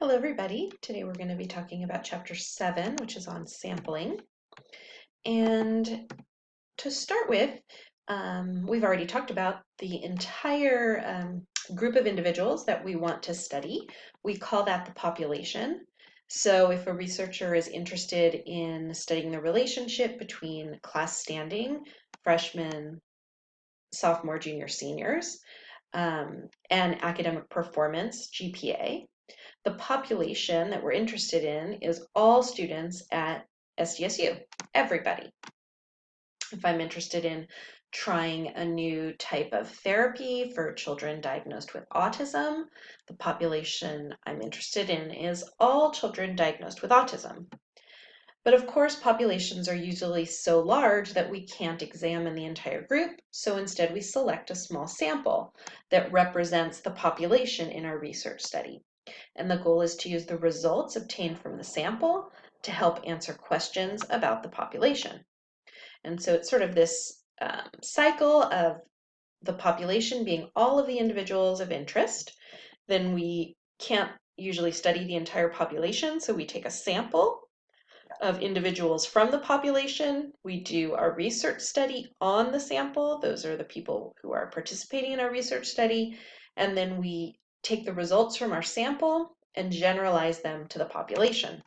Hello everybody. Today we're going to be talking about chapter 7, which is on sampling. And to start with, we've already talked about the entire group of individuals that we want to study. We call that the population. So if a researcher is interested in studying the relationship between class standing, freshmen, sophomore, junior, seniors, and academic performance, GPA, the population that we're interested in is all students at SDSU, everybody. If I'm interested in trying a new type of therapy for children diagnosed with autism, the population I'm interested in is all children diagnosed with autism. But of course, populations are usually so large that we can't examine the entire group, so instead we select a small sample that represents the population in our research study. And the goal is to use the results obtained from the sample to help answer questions about the population. And so it's sort of this cycle of the population being all of the individuals of interest. Then we can't usually study the entire population, so we take a sample of individuals from the population. We do our research study on the sample. Those are the people who are participating in our research study. And then we take the results from our sample and generalize them to the population.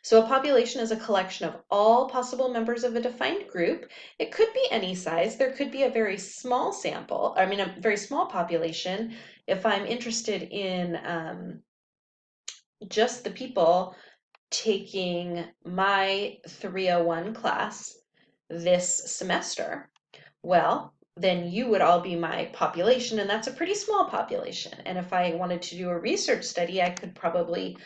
So a population is a collection of all possible members of a defined group. It could be any size. There could be a very small sample, a very small population. If I'm interested in just the people taking my 301 class this semester, well, then you would all be my population, and that's a pretty small population. And if I wanted to do a research study, I could probably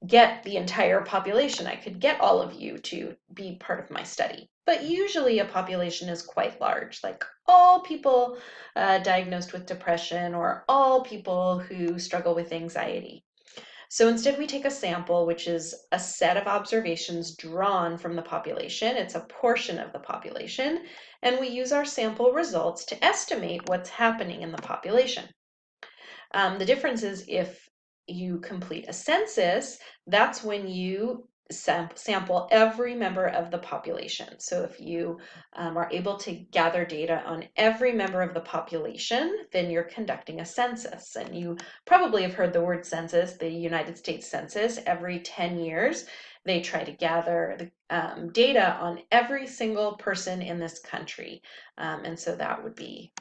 get the entire population. I could get all of you to be part of my study. But usually a population is quite large, like all people diagnosed with depression or all people who struggle with anxiety. So instead we take a sample, which is a set of observations drawn from the population. It's a portion of the population, and we use our sample results to estimate what's happening in the population. The difference is if you complete a census, that's when you sample every member of the population. So if you are able to gather data on every member of the population, then you're conducting a census. And you probably have heard the word census, the United States Census. Every 10 years, they try to gather the data on every single person in this country. And so that would be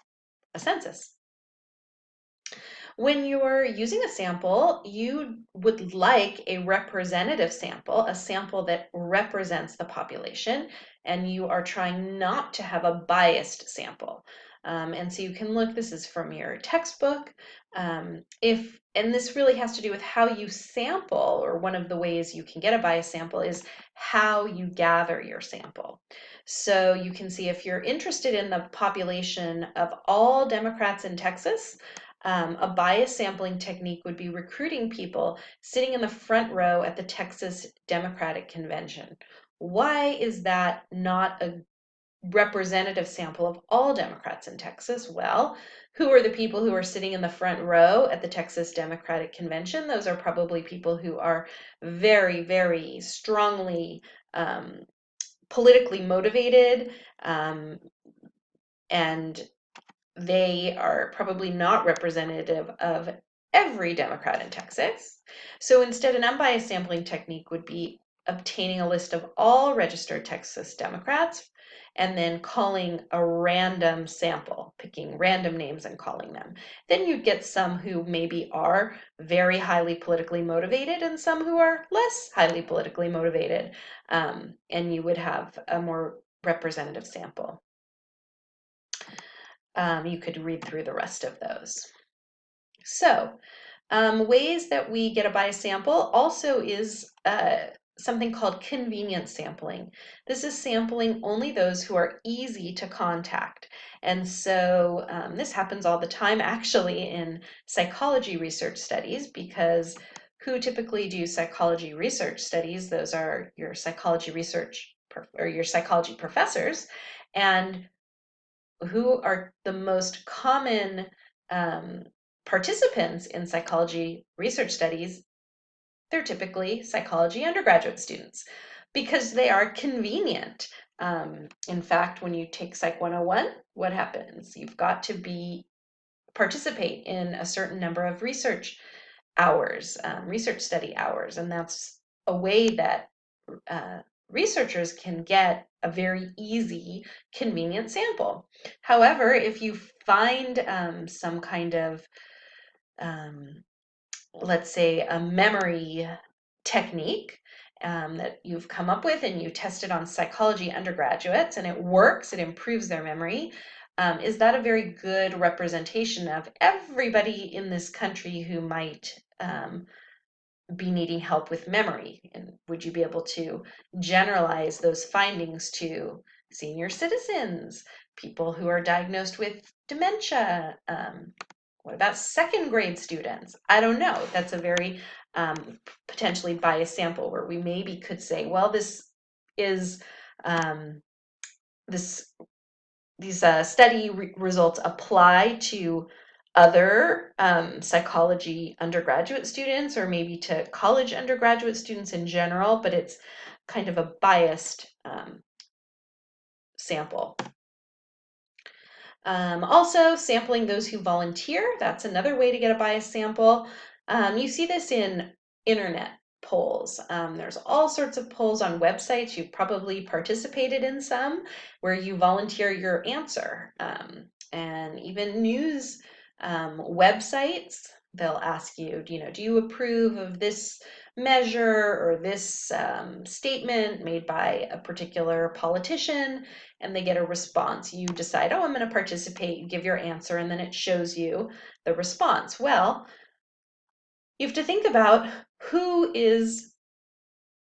a census. When you're using a sample, you would like a representative sample, a sample that represents the population, and you are trying not to have a biased sample. And so you can look, this is from your textbook. And this really has to do with how you sample, or one of the ways you can get a biased sample is how you gather your sample. So you can see if you're interested in the population of all Democrats in Texas, a bias sampling technique would be recruiting people sitting in the front row at the Texas Democratic Convention. Why is that not a representative sample of all Democrats in Texas? Well, who are the people who are sitting in the front row at the Texas Democratic Convention? Those are probably people who are very, very strongly politically motivated, and they are probably not representative of every Democrat in Texas. So instead, an unbiased sampling technique would be obtaining a list of all registered Texas Democrats and then calling a random sample, picking random names and calling them. Then you'd get some who maybe are very highly politically motivated and some who are less highly politically motivated. And you would have a more representative sample. You could read through the rest of those. So ways that we get a bias sample also is something called convenience sampling. This is sampling only those who are easy to contact. And so this happens all the time actually in psychology research studies, because who typically do psychology research studies? Those are your psychology research or your psychology professors. And who are the most common participants in psychology research studies, they're typically psychology undergraduate students because they are convenient. In fact, when you take Psych 101, what happens? You've got to participate in a certain number of research hours, research study hours, and that's a way that researchers can get a very easy, convenient sample. However, if you find some kind of, let's say, a memory technique that you've come up with and you test it on psychology undergraduates and it works, it improves their memory, is that a very good representation of everybody in this country who might be needing help with memory? And would you be able to generalize those findings to senior citizens, people who are diagnosed with dementia? What about second grade students? I don't know. That's a very potentially biased sample where we maybe could say, well, this is these study results apply to other psychology undergraduate students or maybe to college undergraduate students in general, but it's kind of a biased sample. Also, sampling those who volunteer, that's another way to get a biased sample. You see this in internet polls. There's all sorts of polls on websites. You've probably participated in some where you volunteer your answer. And even news websites, they'll ask you, do you approve of this measure or this statement made by a particular politician? And they get a response. You decide, oh, I'm going to participate, you give your answer, and then it shows you the response. Well, you have to think about who is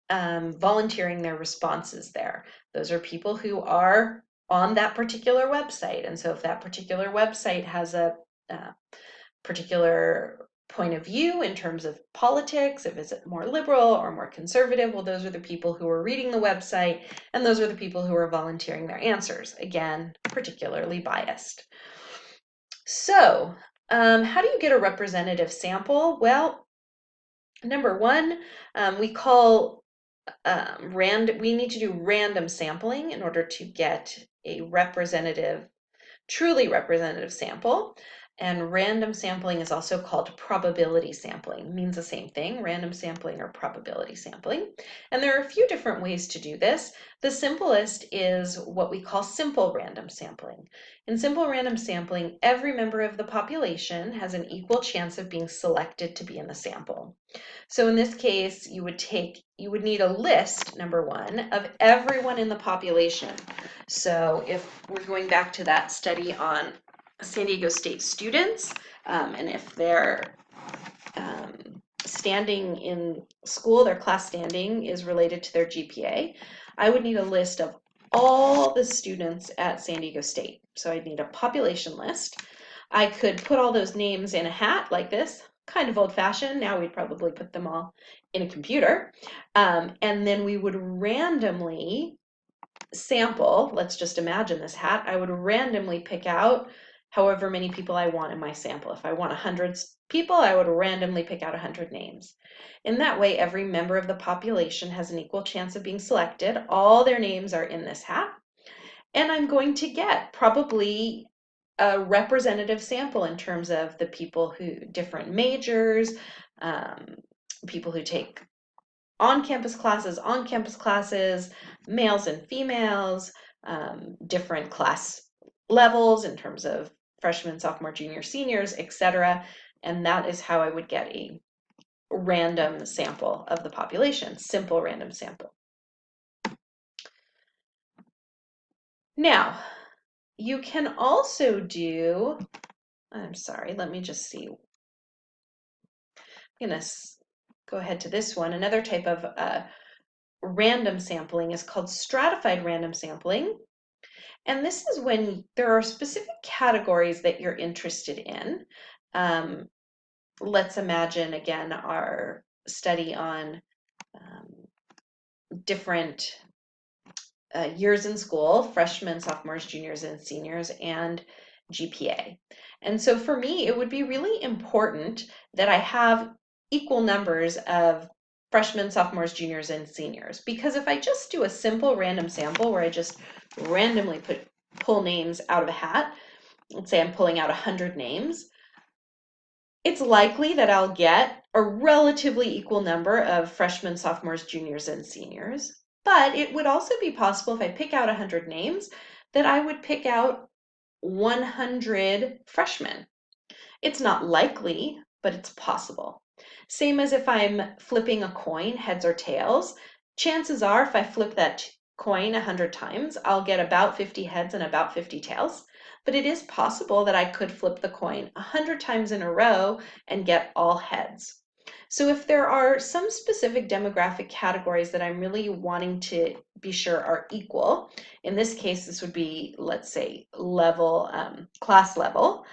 volunteering their responses there. Those are people who are on that particular website. And so if that particular website has a particular point of view in terms of politics, if it's more liberal or more conservative, well, those are the people who are reading the website, and those are the people who are volunteering their answers. Again, particularly biased. So, how do you get a representative sample? Well, number one, we need to do random sampling in order to get a truly representative sample. And random sampling is also called probability sampling. It means the same thing, random sampling or probability sampling. And there are a few different ways to do this. The simplest is what we call simple random sampling. In simple random sampling, every member of the population has an equal chance of being selected to be in the sample. So in this case, you would need a list, number one, of everyone in the population. So if we're going back to that study on San Diego State students, and if they're standing in school, their class standing is related to their GPA, I would need a list of all the students at San Diego State. So I'd need a population list. I could put all those names in a hat like this, kind of old-fashioned. Now we'd probably put them all in a computer. And then we would randomly sample. Let's just imagine this hat. I would randomly pick out however many people I want in my sample. If I want 100 people, I would randomly pick out 100 names. In that way, every member of the population has an equal chance of being selected. All their names are in this hat. And I'm going to get probably a representative sample in terms of the people who, different majors, people who take on-campus classes, males and females, different class levels in terms of freshmen, sophomore, junior, seniors, etc. And that is how I would get a random sample of the population, simple random sample. Now, you can also do, I'm sorry, let me just see. I'm going to go ahead to this one. Another type of random sampling is called stratified random sampling. And this is when there are specific categories that you're interested in. Let's imagine, again, our study on different years in school, freshmen, sophomores, juniors, and seniors, and GPA. And so for me, it would be really important that I have equal numbers of freshmen, sophomores, juniors, and seniors. Because if I just do a simple random sample where I just randomly pull names out of a hat, let's say I'm pulling out 100 names, it's likely that I'll get a relatively equal number of freshmen, sophomores, juniors, and seniors. But it would also be possible if I pick out 100 names that I would pick out 100 freshmen. It's not likely, but it's possible. Same as if I'm flipping a coin, heads or tails. Chances are if I flip that coin 100 times, I'll get about 50 heads and about 50 tails. But it is possible that I could flip the coin 100 times in a row and get all heads. So if there are some specific demographic categories that I'm really wanting to be sure are equal, in this case, this would be, let's say, level, class level,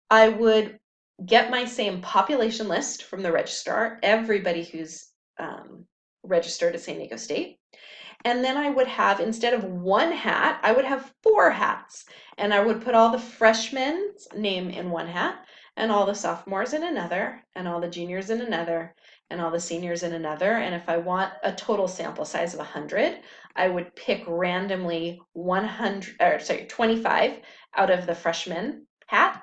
I would get my same population list from the registrar, everybody who's registered at San Diego State. And then I would have, instead of one hat, I would have 4 hats. And I would put all the freshmen's name in one hat, and all the sophomores in another, and all the juniors in another, and all the seniors in another. And if I want a total sample size of 100, I would pick randomly 25 out of the freshman hat,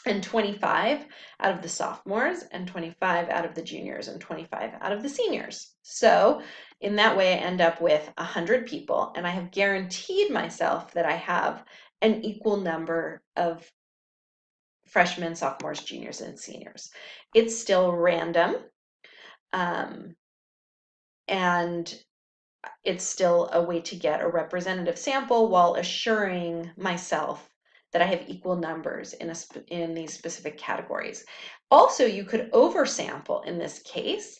and 25 out of the sophomores, and 25 out of the juniors, and 25 out of the seniors. So in that way, I end up with 100 people, and I have guaranteed myself that I have an equal number of freshmen, sophomores, juniors, and seniors. It's still random, and it's still a way to get a representative sample while assuring myself that I have equal numbers in these specific categories. Also, you could oversample in this case,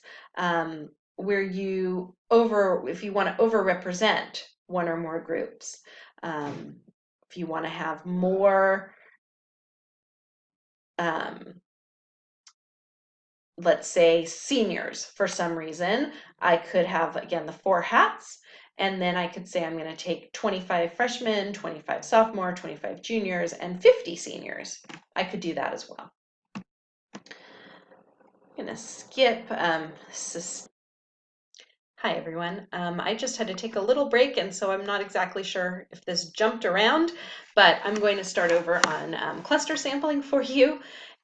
where if you want to overrepresent one or more groups. If you want to have more, let's say, seniors for some reason, I could have, again, the 4 hats, and then I could say I'm going to take 25 freshmen, 25 sophomore, 25 juniors, and 50 seniors. I could do that as well. I'm going to skip Hi everyone. I just had to take a little break, and so I'm not exactly sure if this jumped around, but I'm going to start over on cluster sampling for you,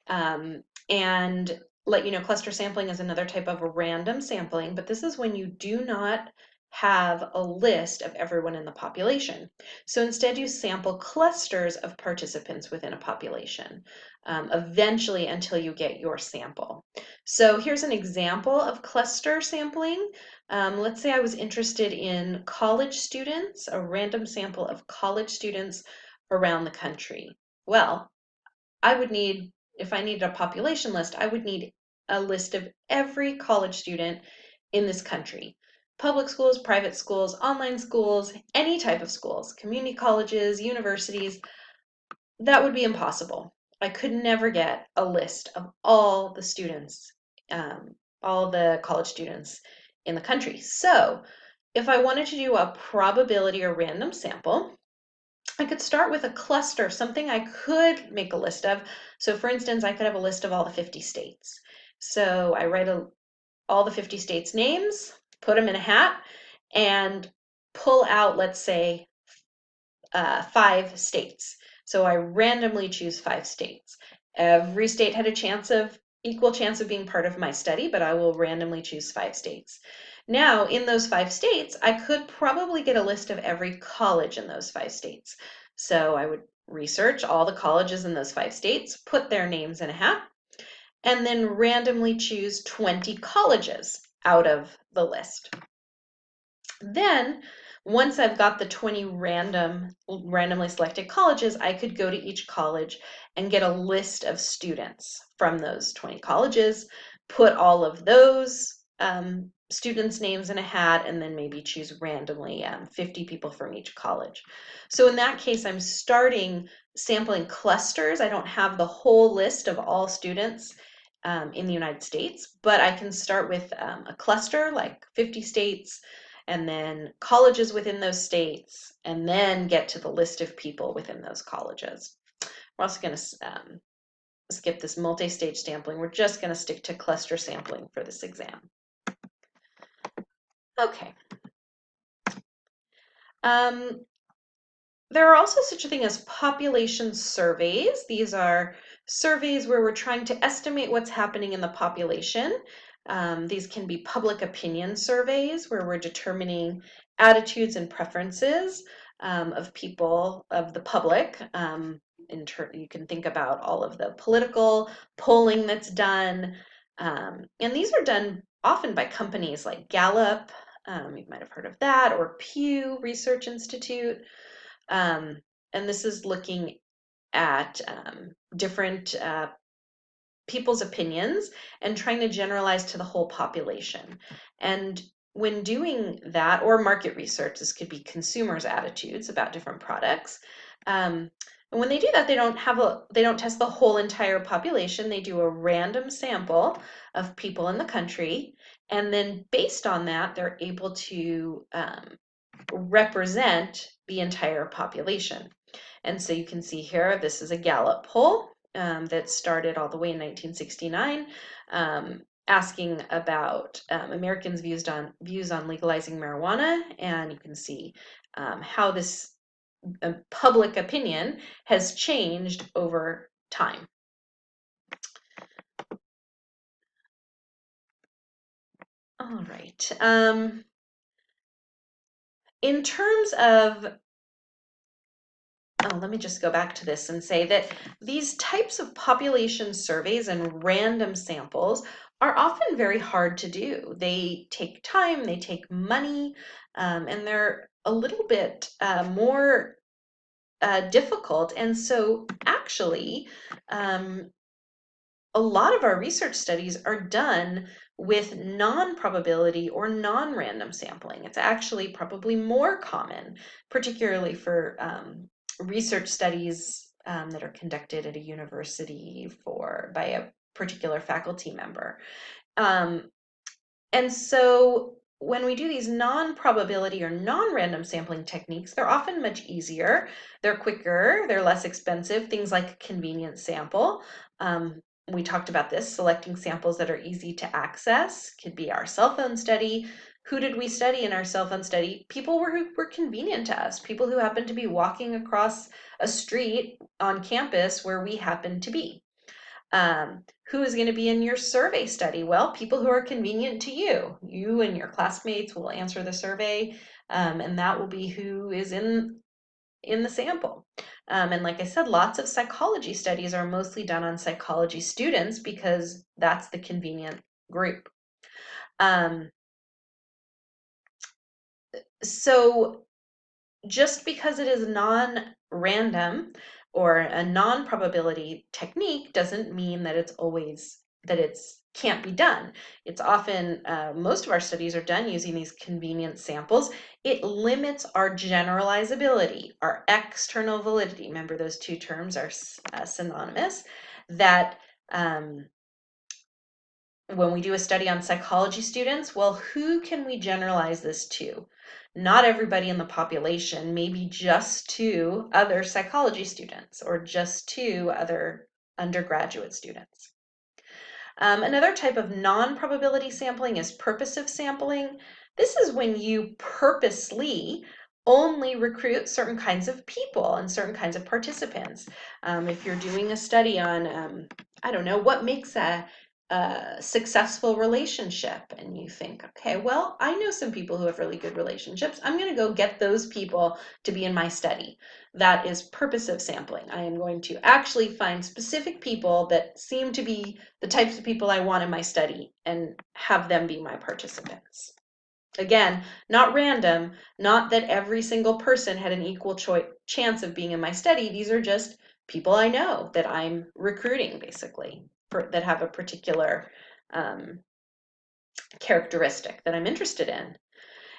and let you know cluster sampling is another type of random sampling, but this is when you do not have a list of everyone in the population. So instead you sample clusters of participants within a population, eventually until you get your sample. So here's an example of cluster sampling. Let's say I was interested in college students, a random sample of college students around the country. Well, if I needed a population list, I would need a list of every college student in this country. Public schools, private schools, online schools, any type of schools, community colleges, universities. That would be impossible. I could never get a list of all the students, all the college students in the country. So if I wanted to do a probability or random sample, I could start with a cluster, something I could make a list of. So for instance, I could have a list of all the 50 states. So I write all the 50 states names, put them in a hat, and pull out, let's say, 5 states. So I randomly choose 5 states. Every state had equal chance of being part of my study, but I will randomly choose 5 states. Now, in those 5 states, I could probably get a list of every college in those 5 states. So I would research all the colleges in those 5 states, put their names in a hat, and then randomly choose 20 colleges out of the list. Then, once I've got the 20 randomly selected colleges, I could go to each college and get a list of students from those 20 colleges, put all of those students' names in a hat, and then maybe choose randomly 50 people from each college. So in that case, I'm starting sampling clusters. I don't have the whole list of all students in the United States, but I can start with a cluster like 50 states, and then colleges within those states, and then get to the list of people within those colleges. We're also going to skip this multi-stage sampling. We're just going to stick to cluster sampling for this exam. Okay. There are also such a thing as population surveys. These are surveys where we're trying to estimate what's happening in the population. These can be public opinion surveys where we're determining attitudes and preferences of people, of the public. You can think about all of the political polling that's done. And these are done often by companies like Gallup, you might have heard of that, or Pew Research Institute. And this is looking at different people's opinions and trying to generalize to the whole population. And when doing that, or market research, this could be consumers' attitudes about different products. And when they do that, they don't test the whole entire population. They do a random sample of people in the country, and then based on that, they're able to represent the entire population. And so you can see here, this is a Gallup poll that started all the way in 1969, asking about Americans' views on legalizing marijuana, and you can see how this public opinion has changed over time. All right. In terms of let me just go back to this and say that these types of population surveys and random samples are often very hard to do. They take time, they take money, and they're a little bit more difficult. And so actually, a lot of our research studies are done with non-probability or non-random sampling. It's actually probably more common, particularly for research studies that are conducted at a university by a particular faculty member. And so when we do these non-probability or non-random sampling techniques, they're often much easier, they're quicker, they're less expensive, things like a convenient sample. We talked about this, selecting samples that are easy to access, could be our cell phone study. Who did we study in our cell phone study? People who were convenient to us, people who happened to be walking across a street on campus where we happened to be. Who is going to be in your survey study? Well, people who are convenient to you. You and your classmates will answer the survey, and that will be who is in the sample. And like I said, lots of psychology studies are mostly done on psychology students because that's the convenient group. So just because it is non-random or a non-probability technique doesn't mean that it can't be done. It's often, most of our studies are done using these convenient samples. It limits our generalizability, our external validity. Remember, those two terms are synonymous. That when we do a study on psychology students, well, who can we generalize this to? Not everybody in the population, maybe just to other psychology students or just to other undergraduate students. Another type of non-probability sampling is purposive sampling. This is when you purposely only recruit certain kinds of people and certain kinds of participants. If you're doing a study on, I don't know, what makes a successful relationship, and you think, okay, well, I know some people who have really good relationships. I'm going to go get those people to be in my study. That is purposive sampling. I am going to actually find specific people that seem to be the types of people I want in my study and have them be my participants. Again, not random, not that every single person had an equal chance of being in my study. These are just people I know that I'm recruiting, basically, that have a particular characteristic that I'm interested in.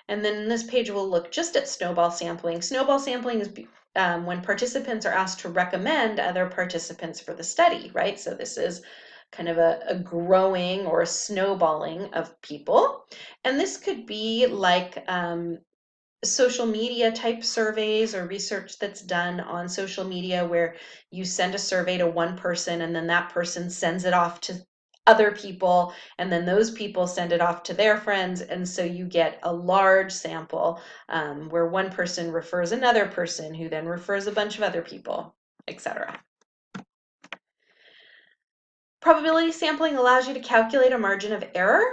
And then in this page, we'll look just at snowball sampling. Snowball sampling is when participants are asked to recommend other participants for the study, right? So this is kind of a growing or a snowballing of people. And this could be like social media type surveys or research that's done on social media where you send a survey to one person and then that person sends it off to other people and then those people send it off to their friends, and so you get a large sample where one person refers another person who then refers a bunch of other people, etc. Probability sampling allows you to calculate a margin of error.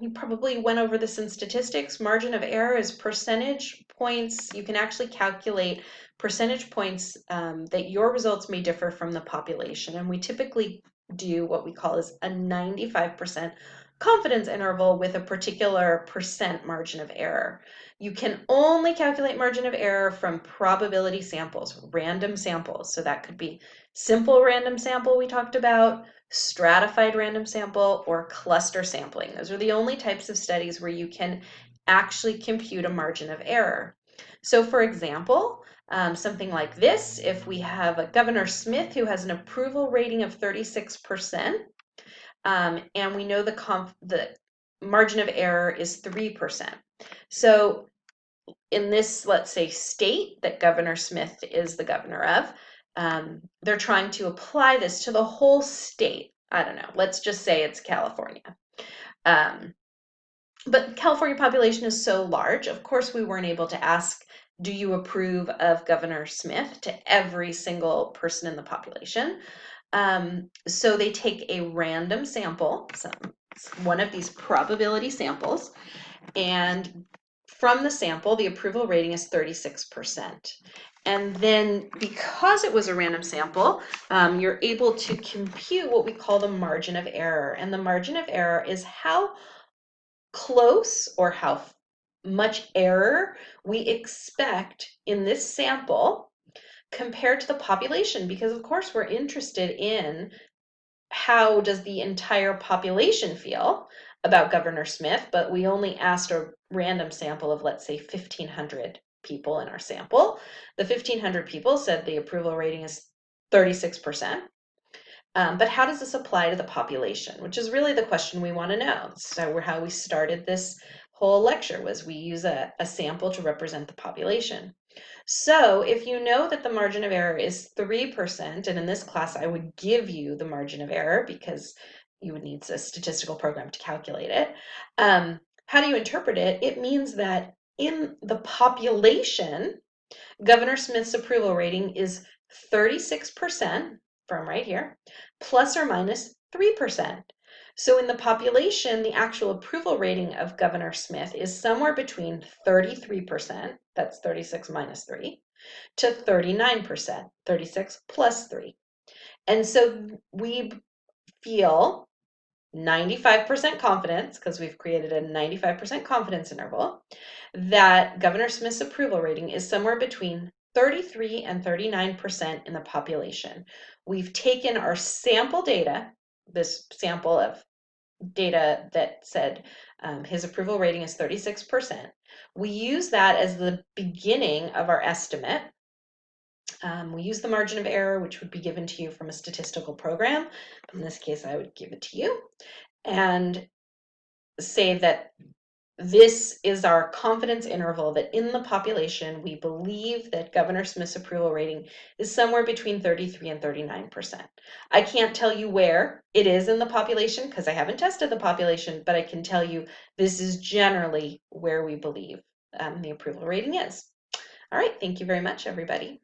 You probably went over this in statistics. Margin of error is percentage points. You can actually calculate percentage points that your results may differ from the population. And we typically do what we call is a 95% confidence interval with a particular percent margin of error. You can only calculate margin of error from probability samples, random samples. So that could be simple random sample we talked about, stratified random sample, or cluster sampling. Those are the only types of studies where you can actually compute a margin of error. So for example, something like this, if we have a Governor Smith who has an approval rating of 36%, and we know the margin of error is 3%. So in this, let's say, state that Governor Smith is the governor of, they're trying to apply this to the whole state. I don't know, let's just say it's California. But California population is so large, of course we weren't able to ask, do you approve of Governor Smith to every single person in the population? So they take a random sample, one of these probability samples, and from the sample, the approval rating is 36%. And then because it was a random sample, you're able to compute what we call the margin of error. And the margin of error is how close or how much error we expect in this sample compared to the population, because of course we're interested in how does the entire population feel about Governor Smith, but we only asked a random sample of, let's say, 1,500 people in our sample. The 1,500 people said the approval rating is 36%. But how does this apply to the population, which is really the question we want to know. So how we started this whole lecture was we use a sample to represent the population. So if you know that the margin of error is 3%, and in this class I would give you the margin of error because you would need a statistical program to calculate it, how do you interpret it? It means that in the population, Governor Smith's approval rating is 36% from right here, plus or minus 3%. So in the population, the actual approval rating of Governor Smith is somewhere between 33%, that's 36 minus 3, to 39%, 36 plus 3. And so we feel 95% confidence, because we've created a 95% confidence interval, that Governor Smith's approval rating is somewhere between 33 and 39% in the population. We've taken our sample data, this sample of data that said his approval rating is 36%. We use that as the beginning of our estimate. We use the margin of error, which would be given to you from a statistical program. In this case, I would give it to you, and say that this is our confidence interval that in the population, we believe that Governor Smith's approval rating is somewhere between 33 and 39%. I can't tell you where it is in the population because I haven't tested the population, but I can tell you this is generally where we believe the approval rating is. All right, thank you very much, everybody.